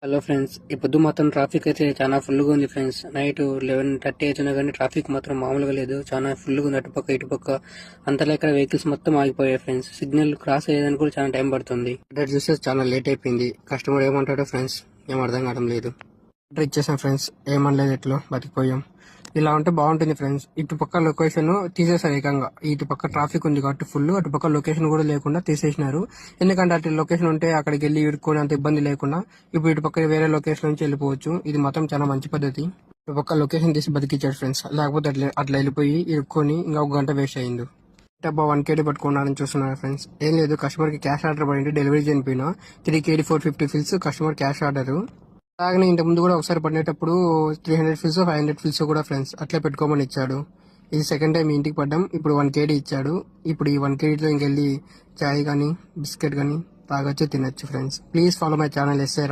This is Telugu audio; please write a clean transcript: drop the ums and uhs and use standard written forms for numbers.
హలో ఫ్రెండ్స్, ఈ పొద్దు మాత్రం ట్రాఫిక్ అయితే చాలా ఫుల్గా ఉంది ఫ్రెండ్స్. నైట్ 11:30 అవుతున్నా కానీ ట్రాఫిక్ మాత్రం మామూలుగా లేదు. చాలా ఫుల్గా ఉంది అటుపక్క ఇటుపక్క. అంతలా ఇక్కడ వెహికల్స్ మొత్తం ఆగిపోయాయి ఫ్రెండ్స్. సిగ్నల్ క్రాస్ అయ్యేదానికి కూడా చాలా టైం పడుతుంది. ఆర్డర్ చూస్తే చాలా లేట్ అయిపోయింది. కస్టమర్ ఏమంటాడో ఫ్రెండ్స్ ఏం అర్థం కావడం లేదు. ఆర్డర్ ఇచ్చేసాం ఫ్రెండ్స్, ఏమనలేదు, ఎట్లో బతికిపోయాం. ఇలా ఉంటే బాగుంటుంది ఫ్రెండ్స్. ఇటుపక్క లొకేషన్ తీసేసారు ఏకంగా. ఇటుపక్క ట్రాఫిక్ ఉంది కాబట్టి ఫుల్, అటుపక్క లొకేషన్ కూడా లేకుండా తీసేసినారు. ఎందుకంటే అటు లొకేషన్ ఉంటే అక్కడికి వెళ్ళి ఇరుక్కొని అంత ఇబ్బంది లేకుండా ఇప్పుడు ఇటుపక్క వేరే లొకేషన్ నుంచి వెళ్ళిపోవచ్చు. ఇది మాత్రం చాలా మంచి పద్ధతి. ఇటుపక్క లొకేషన్ తీసి బతికిచ్చాడు ఫ్రెండ్స్. లేకపోతే అట్లా వెళ్ళిపోయి ఇరుక్కొని ఇంకా ఒక గంట వేస్ట్ అయింది. డబ్బా 1 KD పట్టుకున్నారని చూస్తున్నారు ఫ్రెండ్స్. ఏం లేదు, కస్టమర్ కి క్యాష్ ఆర్డర్ పడింది, డెలివరీ చనిపోయినా 3 KD 450 ఫిల్స్ కస్టమర్ క్యాష్ ఆర్డర్. అలాగనే ఇంత ముందు కూడా ఒకసారి పడినప్పుడు 300 ఫిల్స్ 500 ఫిల్స్ కూడా ఫ్రెండ్స్ అట్లా పెట్టుకోమని ఇచ్చాడు. ఇది సెకండ్ టైం ఇంటికి పడ్డాం. ఇప్పుడు 1 KD ఇచ్చాడు. ఇప్పుడు ఈ 1 KDతో ఇంకెళ్ళి చాయ్ కానీ బిస్కెట్ కానీ తాగొచ్చు, తినొచ్చు friends. Please follow my channel SA